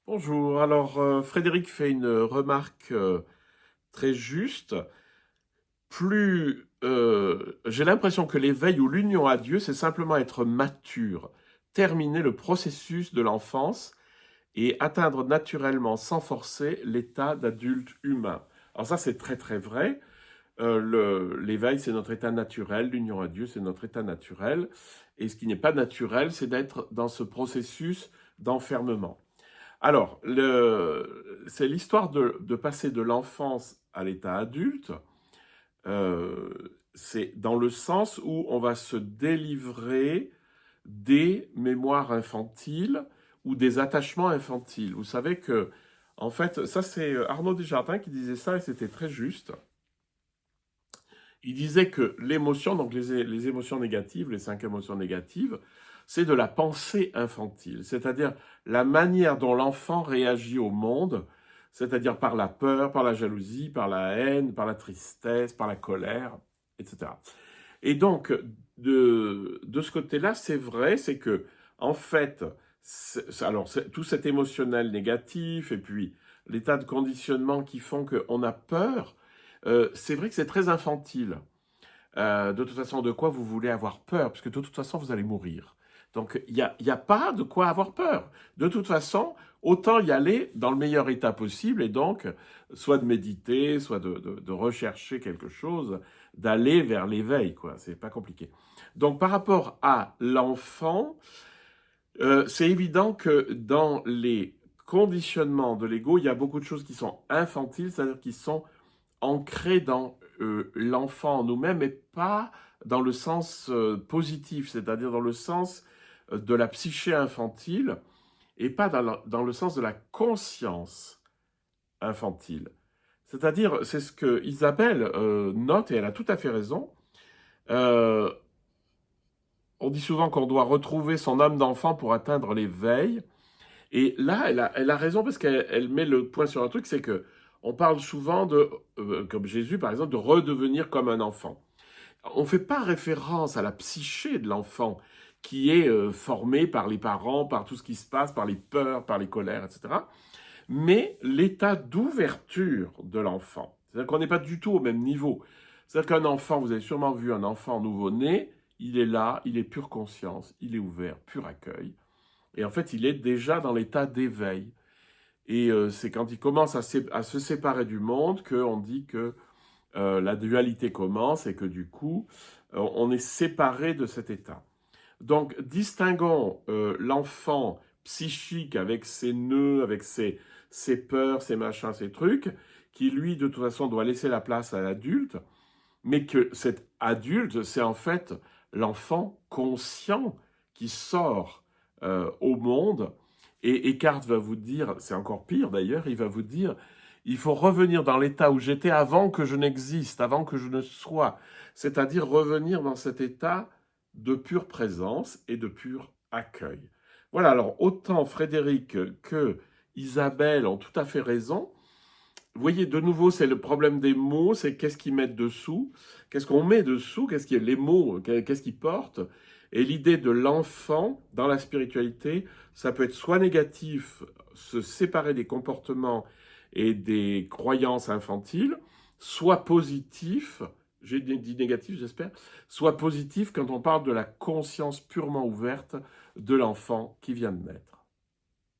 Bonjour. Alors, Frédéric fait une remarque très juste. J'ai l'impression que l'éveil ou l'union à Dieu, c'est simplement être mature, terminer le processus de l'enfance et atteindre naturellement, sans forcer, l'état d'adulte humain. Alors ça, c'est très très vrai. L'éveil, c'est notre état naturel. L'union à Dieu, c'est notre état naturel. Et ce qui n'est pas naturel, c'est d'être dans ce processus d'enfermement. Alors, c'est l'histoire de passer de l'enfance à l'état adulte. Euh, c'est dans le sens où on va se délivrer des mémoires infantiles ou des attachements infantiles. Vous savez que, en fait, ça c'est Arnaud Desjardins qui disait ça et c'était très juste. Il disait que l'émotion, donc les émotions négatives, les 5 émotions négatives, c'est de la pensée infantile, c'est-à-dire la manière dont l'enfant réagit au monde, c'est-à-dire par la peur, par la jalousie, par la haine, par la tristesse, par la colère, etc. Et donc, de ce côté-là, c'est vrai, c'est que, en fait, tout cet émotionnel négatif et puis l'état de conditionnement qui font qu'on a peur, c'est vrai que c'est très infantile. De toute façon, de quoi vous voulez avoir peur? Parce que de toute façon, vous allez mourir. Donc, il y a pas de quoi avoir peur. De toute façon, autant y aller dans le meilleur état possible et donc, soit de méditer, soit de rechercher quelque chose, d'aller vers l'éveil, quoi. C'est pas compliqué. Donc, par rapport à l'enfant, c'est évident que dans les conditionnements de l'ego, il y a beaucoup de choses qui sont infantiles, c'est-à-dire qui sont ancré dans l'enfant en nous-mêmes et pas dans le sens positif, c'est-à-dire dans le sens de la psyché infantile et pas dans le sens de la conscience infantile. C'est-à-dire, c'est ce que Isabelle note, et elle a tout à fait raison. Euh, on dit souvent qu'on doit retrouver son âme d'enfant pour atteindre l'éveil. Et là, elle a raison parce qu'elle met le point sur un truc, c'est que on parle souvent de, comme Jésus par exemple, de redevenir comme un enfant. On ne fait pas référence à la psyché de l'enfant qui est formée par les parents, par tout ce qui se passe, par les peurs, par les colères, etc. Mais l'état d'ouverture de l'enfant. C'est-à-dire qu'on n'est pas du tout au même niveau. C'est-à-dire qu'un enfant, vous avez sûrement vu un enfant nouveau-né, il est là, il est pure conscience, il est ouvert, pur accueil. Et en fait, il est déjà dans l'état d'éveil. Et c'est quand il commence à se séparer du monde qu'on dit que la dualité commence et que du coup, on est séparé de cet état. Donc, distinguons l'enfant psychique avec ses nœuds, avec ses peurs, ses machins, ses trucs, qui lui, de toute façon, doit laisser la place à l'adulte, mais que cet adulte, c'est en fait l'enfant conscient qui sort au monde. Et Eckhart va vous dire, c'est encore pire d'ailleurs, il va vous dire, il faut revenir dans l'état où j'étais avant que je n'existe, avant que je ne sois, c'est-à-dire revenir dans cet état de pure présence et de pur accueil. Voilà, alors autant Frédéric que Isabelle ont tout à fait raison. Vous voyez, de nouveau, c'est le problème des mots, c'est qu'est-ce qu'ils mettent dessous, qu'est-ce qu'on met dessous, qu'est-ce qui est les mots, qu'est-ce qu'ils portent. Et l'idée de l'enfant dans la spiritualité, ça peut être soit négatif, se séparer des comportements et des croyances infantiles, soit positif, j'ai dit négatif, j'espère, soit positif quand on parle de la conscience purement ouverte de l'enfant qui vient de naître.